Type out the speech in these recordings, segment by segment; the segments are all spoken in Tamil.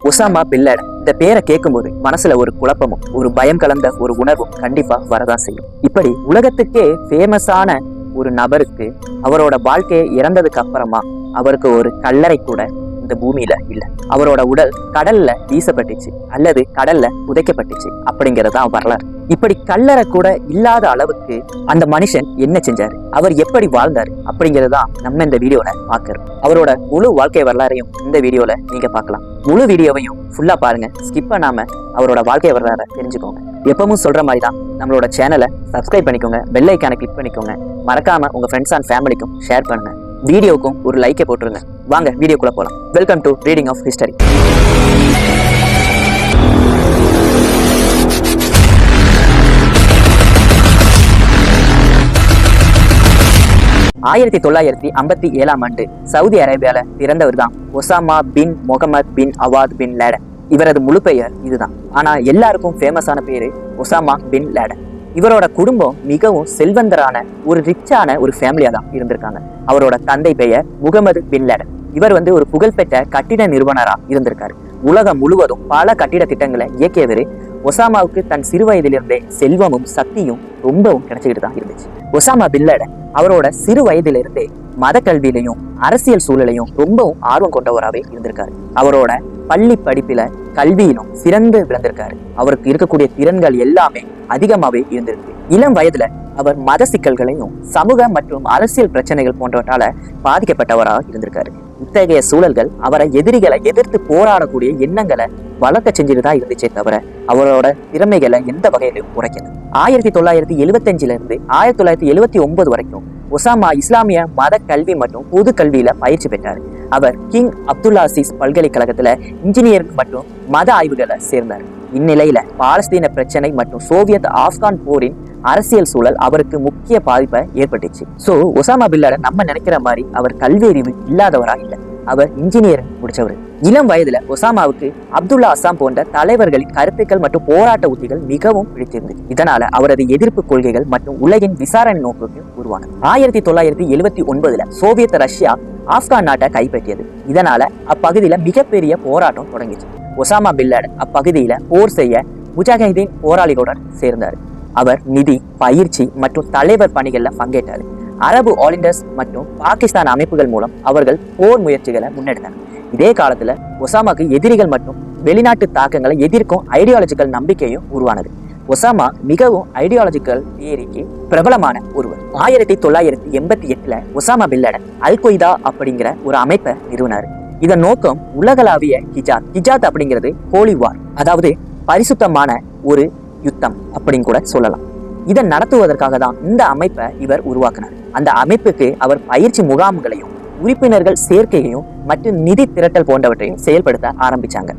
ஒசாமா பின் லேடன் இந்த பேரை கேட்கும்போது மனசுல ஒரு குழப்பமும் ஒரு பயம் கலந்த ஒரு உணர்வும் கண்டிப்பா வரதான் செய்யும். இப்படி உலகத்துக்கே ஃபேமஸான ஒரு நபருக்கு அவரோட வாழ்க்கையை இறந்ததுக்கு அப்புறமா அவருக்கு ஒரு கல்லறை கூட இந்த பூமியில இல்ல. அவரோட உடல் கடல்ல வீசப்பட்டுச்சு அல்லது கடல்ல புதைக்கப்பட்டுச்சு அப்படிங்கறதா வரலாறு. இப்படி கல்லறை கூட இல்லாத அளவுக்கு அந்த மனுஷன் என்ன செஞ்சாரு, அவர் எப்படி வாழ்ந்தாரு அப்படிங்கறதா நம்ம இந்த வீடியோல பாக்குறோம். அவரோட முழு வாழ்க்கை வரலாறையும் இந்த வீடியோல நீங்க பார்க்கலாம். முழு வீடியோவையும் ஃபுல்லா பாருங்க, ஸ்கிப் பண்ணாம அவரோட வாழ்க்கை வரலாறை தெரிஞ்சுக்கோங்க. எப்பவும் சொல்ற மாதிரி தான் நம்மளோட சேனலை சப்ஸ்கிரைப் பண்ணிக்கோங்க, பெல் ஐக்கானை கிளிக் பண்ணிக்கோங்க, மறக்காம உங்க ஃப்ரெண்ட்ஸ் அண்ட் ஃபேமிலிக்கும் ஷேர் பண்ணுங்க, வீடியோக்கும் ஒரு லைக்கை போட்டுருங்க. வாங்க வீடியோக்குள்ள போலாம். Welcome to reading of history. 1957 ஆண்டு சவுதி அரேபியால பிறந்தவர் தான் Osama bin Mohammed bin Awad bin Laden. இவரது முழு பெயர் இதுதான். ஆனா எல்லாருக்கும் ஃபேமஸான பேரு ஒசாமா பின் லேடன். இவரோட குடும்பம் மிகவும் செல்வந்தரான ஒரு ரிச்சான ஒரு ஃபேமிலியா தான் இருந்திருக்காங்க. அவரோட தந்தை பெயர் முகமது பின் லேடன். இவர் ஒரு புகழ்பெற்ற கட்டிட நிறுவனரா இருந்திருக்காரு. உலகம் முழுவதும் பல கட்டிட திட்டங்களை இயக்கியவர். ஒசாமாவுக்கு தன் சிறு வயதிலிருந்தே செல்வமும் சக்தியும் ரொம்பவும் கிடைச்சிக்கிட்டு தான் இருந்துச்சு. ஒசாமா பின் லேடன் அவரோட சிறு வயதிலிருந்தே மத கல்வியிலையும் அரசியல் சூழலையும் ரொம்பவும் ஆர்வம் கொண்டவராகவே இருந்திருக்காரு. அவரோட பள்ளி படிப்பில கல்வியிலும் சிறந்து விளந்திருக்காரு. அவருக்கு இருக்கக்கூடிய திறன்கள் எல்லாமே அதிகமாவே இருந்திருக்கு. இளம் வயதுல அவர் மத சிக்கல்களையும் சமூக மற்றும் அரசியல் பிரச்சனைகள் போன்றவற்றால பாதிக்கப்பட்டவராக இருந்திருக்காரு. இத்தகைய சூழல்கள் அவரை எதிரிகளை எதிர்த்து போராடக்கூடிய எண்ணங்களை வளர்க்க செஞ்சுட்டுதான் இருந்துச்சே தவிர அவரோட திறமைகளை எந்த வகையிலும் குறைக்கல. 1975 இருந்து 1979 வரைக்கும் ஒசாமா இஸ்லாமிய மத கல்வி மற்றும் பொது கல்வியில பயிற்சி பெற்றார். அவர் கிங் அப்துல்லாசிஸ் பல்கலைக்கழகத்துல இன்ஜினியரிங் மற்றும் மத ஆய்வுகளை சேர்ந்தார். இந்நிலையில பாலஸ்தீன பிரச்சனை மற்றும் சோவியத் ஆப்கான் போரின் அரசியல் சூழல் அவருக்கு முக்கிய பாதிப்பை ஏற்பட்டுச்சு. சோ ஒசாமா பின் லேடன் நம்ம நினைக்கிற மாதிரி அவர் கல்வி அறிவு இல்லாதவரா இல்ல, அவர் இன்ஜினியரிங் முடிச்சவர். இளம் வயதுல ஒசாமாவுக்கு அப்துல்லா அசாம் போன்ற தலைவர்களின் கருத்துக்கள் மற்றும் போராட்ட உத்திகள் மிகவும் பிடித்திருந்தது. இதனால அவரது எதிர்ப்பு கொள்கைகள் மற்றும் உலகின் விசாரணை நோக்குக்கு உருவானது. 1979 சோவியத் ரஷ்யா ஆப்கான் நாட்டை கைப்பற்றியது. இதனால அப்பகுதியில மிகப்பெரிய போராட்டம் தொடங்கிச்சு. ஒசாமா பின் லேடன் அப்பகுதியில போர் செய்ய முஜாஹிதீன் போராளிகளுடன் சேர்ந்தார். அவர் நிதி, பயிற்சி மற்றும் தலைவர் பணிகள்ல பங்கேற்றார். அரபு ஆலிண்டர்ஸ் மற்றும் பாகிஸ்தான் அமைப்புகள் மூலம் அவர்கள் போர் முயற்சிகளை முன்னெடுத்தனர். இதே காலத்துல ஒசாமாக்கு எதிரிகள் மற்றும் வெளிநாட்டு தாக்கங்களை எதிர்க்கும் ஐடியாலஜிக்கல் நம்பிக்கையும் உருவானது. ஒசாமா மிகவும் ஐடியாலஜிக்கல் தியரிக்கு பிரபலமான ஒருவர். 1988 ஒசாமா பின் லேடன் அல் கொய்தா அப்படிங்கிற ஒரு அமைப்பை நிறுவினார். இதன் நோக்கம் உலகளாவிய ஹிஜாத் அப்படிங்கிறது ஹோலி வார், அதாவது பரிசுத்தமான ஒரு யுத்தம் அப்படின்னு கூட சொல்லலாம். இதை நடத்துவதற்காக தான் இந்த அமைப்பை இவர் உருவாக்கினார். அந்த அமைப்புக்கு அவர் பயிற்சி முகாம்களையும் உறுப்பினர்கள் சேர்க்கையையும் மற்றும் நிதி திரட்டல் போன்றவற்றையும் செயல்படுத்த ஆரம்பிச்சாங்க.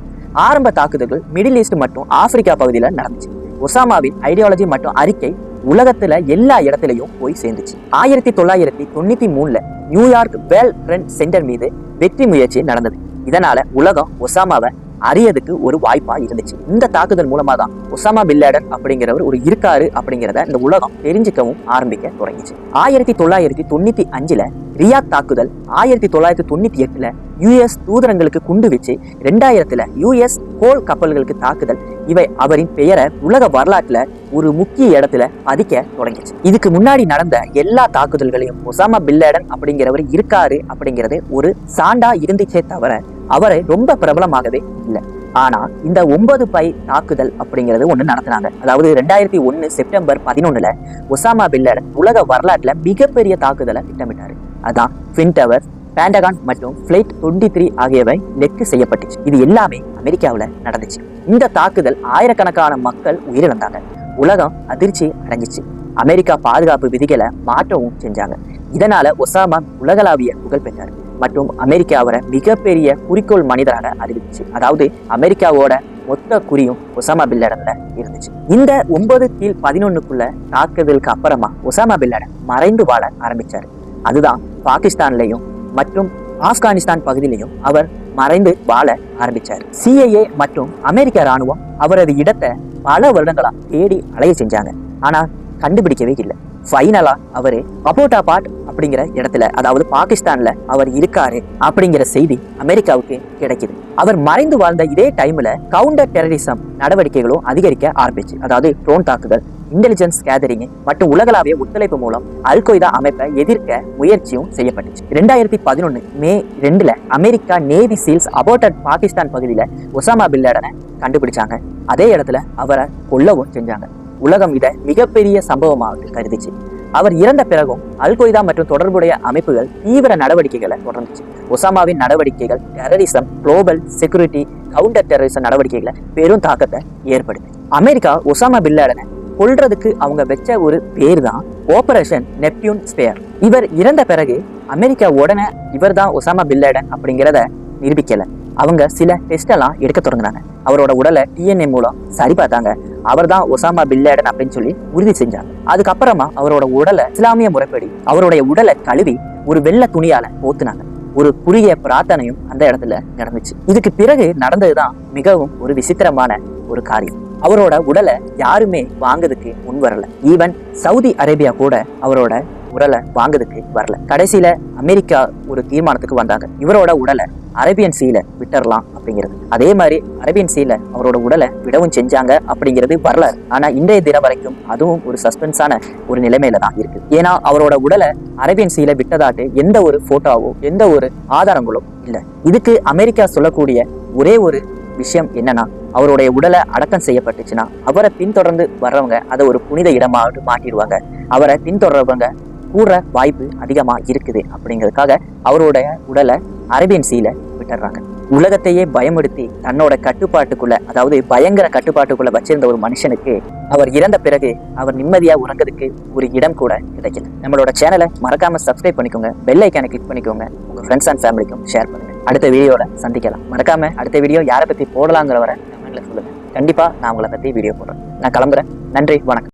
ஆரம்ப தாக்குதல்கள் மிடில் ஈஸ்ட் மற்றும் ஆப்பிரிக்கா பகுதியில நடந்துச்சு. ஒசாமாவின் ஐடியாலஜி மற்றும் அறிக்கை உலகத்துல எல்லா இடத்திலையும் போய் சேர்ந்துச்சு. 1993 நியூயார்க் வேர்ல்ட் ட்ரேட் சென்டர் மீது வெற்றி முயற்சி நடந்தது. இதனால உலகம் ஒசாமாவை அறியதுக்கு ஒரு வாய்ப்பா இருந்துச்சு. இந்த தாக்குதல் மூலமா தான் ஒசாமா பின் லேடன் அப்படிங்கிறவர் ஒரு இருக்காரு அப்படிங்கிறத இந்த உலகம் தெரிஞ்சுக்கவும் ஆரம்பிக்க தொடங்கிச்சு. 1995 ரியாத் தாக்குதல், 1998 யுஎஸ் தூதரங்களுக்கு குண்டு வச்சு, 2000 யுஎஸ் கோல் கப்பல்களுக்கு தாக்குதல், இவை அவரின் பெயரை உலக வரலாற்றுல ஒரு முக்கிய இடத்துல பதிக்க தொடங்கிச்சு. இதுக்கு முன்னாடி நடந்த எல்லா தாக்குதல்களையும் ஒசாமா பின் லேடன் அப்படிங்கிறவர் இருக்காரு அப்படிங்கிறது ஒரு சாண்டா இருந்துச்சே தவிர அவரை ரொம்ப பிரபலமாகவே இல்லை. ஆனா இந்த 9 பை தாக்குதல் அப்படிங்கிறது ஒண்ணு நடத்தினாங்க. அதாவது 2001 செப்டம்பர் 11 ஒசாமா பின் லேடன் உலக வரலாற்றுல மிகப்பெரிய தாக்குதலை திட்டமிட்டாரு. அதான் ட்வின் டவர், பேண்டகான் மற்றும் ஃபிளைட் 23 ஆகியவை லெக்கு செய்யப்பட்டுச்சு. இது எல்லாமே அமெரிக்காவில் நடந்துச்சு. இந்த தாக்குதல் ஆயிரக்கணக்கான மக்கள் உயிரிழந்தாங்க. உலகம் அதிர்ச்சி அடைஞ்சிச்சு. அமெரிக்கா பாதுகாப்பு விதிகளை மாற்றவும் செஞ்சாங்க. இதனால ஒசாமா உலகளாவிய புகழ் பெற்றார் மற்றும் அமெரிக்கா அவரை மிகப்பெரிய குறிக்கோள் மனிதராக அறிவிச்சு. அதாவது அமெரிக்காவோட மொத்த குறியும் ஒசாமா பின் லேடன்ல இருந்துச்சு. இந்த 9/11 தாக்குதலுக்கு அப்புறமா ஒசாமா பின் லேடன் மறைந்து வாழ ஆரம்பிச்சாரு. அதுதான் பாகிஸ்தான்லையும் மற்றும் ஆப்கானிஸ்தான் பகுதியிலையும் அவர் மறைந்து வாழ ஆரம்பிச்சார். CIA மற்றும் அமெரிக்க ராணுவம் அவரது இடத்தை பல வருடங்களா தேடி அலைய செஞ்சாங்க. ஆனா கண்டுபிடிக்கவே இல்லை. ஃபைனலா அவரு அபோட்டாபாட் அப்படிங்கிற இடத்துல, அதாவது பாகிஸ்தான்ல அவர் இருக்காரு அப்படிங்கிற செய்தி அமெரிக்காவுக்கு கிடைக்குது. அவர் மறைந்து வாழ்ந்த இதே டைம்ல கவுண்டர் டெரரிசம் நடவடிக்கைகளும் அதிகரிக்க ஆரம்பிச்சு. அதாவது ட்ரோன் தாக்குதல், இன்டெலிஜென்ஸ் கேதரிங் மற்றும் உலகளாவிய ஒத்துழைப்பு மூலம் அல் கொய்தா அமைப்பை எதிர்க்க முயற்சியும் செய்யப்பட்டுச்சு. 2011 மே 2 அமெரிக்கா நேவி சீல்ஸ் அபோர்டட் பாகிஸ்தான் பகுதியில ஒசாமா பின் லேடனை கண்டுபிடிச்சாங்க. அதே இடத்துல அவரை கொல்லவும் செஞ்சாங்க. உலகம் இதை மிகப்பெரிய சம்பவமாக கருதிச்சு. அவர் இறந்த பிறகும் அல் கொய்தா மற்றும் தொடர்புடைய அமைப்புகள் தீவிர நடவடிக்கைகளை தொடர்ந்துச்சு. ஒசாமாவின் நடவடிக்கைகள் terrorism, global security, counter terrorism நடவடிக்கைகளை பெரும் தாக்கத்தை ஏற்படுத்தி அமெரிக்கா ஒசாமா பின் லேடனை கொல்றதுக்கு அவங்க வச்ச ஒரு பேர் தான் ஆபரேஷன் நெப்டியூன் ஸ்பேர். இவர் இறந்த பிறகு அமெரிக்கா உடனே இவர் தான் ஒசாமா பின் லேடன் அப்படிங்கிறத நிரூபிக்கல. அவங்க சில டெஸ்ட் எல்லாம் எடுக்க தொடங்கினாங்க. அவரோட உடலை டிஎன்ஏ மூலம் சரி பார்த்தாங்க. அவர் தான் ஒசாமா பின் லேடன் அப்படின்னு சொல்லி உறுதி செஞ்சாங்க. அதுக்கப்புறமா அவரோட உடலை இஸ்லாமிய முறைப்படி அவருடைய உடலை கழுவி ஒரு வெள்ளை துணியால போத்துனாங்க. ஒரு குறுகிய பிரார்த்தனையும் அந்த இடத்துல நடந்துச்சு. இதுக்கு பிறகு நடந்ததுதான் மிகவும் ஒரு விசித்திரமான ஒரு காரியம். அவரோட உடலை யாருமே வாங்குறதுக்கு முன் வரல. ஈவன் சவுதி அரேபியா கூட அவரோட உடலை வாங்குறதுக்கு வரல. கடைசியில அமெரிக்கா ஒரு தீர்மானத்துக்கு வந்தாங்க, இவரோட உடலை அரேபியன் சீல விட்டுறலாம் அப்படிங்கிறது. அதே மாதிரி அரேபியன் சீல அவரோட உடலை விடவும் செஞ்சாங்க அப்படிங்கிறது வரலாறு. ஆனா இன்றைய தினம் வரைக்கும் அதுவும் ஒரு சஸ்பென்ஸான ஒரு நிலைமையில தான் இருக்கு. ஏன்னா அவரோட உடலை அரேபியன் சீல விட்டதாட்டு எந்த ஒரு போட்டோவோ எந்த ஒரு ஆதாரங்களும் இல்லை. இதுக்கு அமெரிக்கா சொல்லக்கூடிய ஒரே ஒரு விஷயம் என்னன்னா, அவருடைய உடலை அடக்கம் செய்யப்பட்டுச்சுன்னா அவரை பின்தொடர்ந்து வர்றவங்க அதை ஒரு புனித இடமாக மாட்டிடுவாங்க. அவரை பின்தொடர்றவங்க கூடுற வாய்ப்பு அதிகமா இருக்குது அப்படிங்கிறதுக்காக அவருடைய உடலை அரேபியன் சீல விட்டுறாங்க. உலகத்தையே பயமுறுத்தி தன்னோட கட்டுப்பாட்டுக்குள்ள, அதாவது பயங்கர கட்டுப்பாட்டுக்குள்ள வச்சிருந்த ஒரு மனுஷனுக்கு அவர் இறந்த பிறகு அவர் நிம்மதியா உறங்கிறதுக்கு ஒரு இடம் கூட கிடைக்கல. நம்மளோட சேனலை மறக்காம சப்ஸ்கிரைப் பண்ணிக்கோங்க, பெல் ஐக்கானை கிளிக் பண்ணிக்கோங்க, உங்க ஃப்ரெண்ட்ஸ் அண்ட் ஃபேமிலிக்கும் ஷேர் பண்ணுங்க. அடுத்த வீடியோல சந்திக்கலாம். மறக்காம அடுத்த வீடியோ யாரை பத்தி போடலாங்கிறவரை கமெண்ட்ல சொல்லுங்க. கண்டிப்பா நான் உங்களை பத்தி வீடியோ போடுறேன். நான் கிளம்புறேன். நன்றி, வணக்கம்.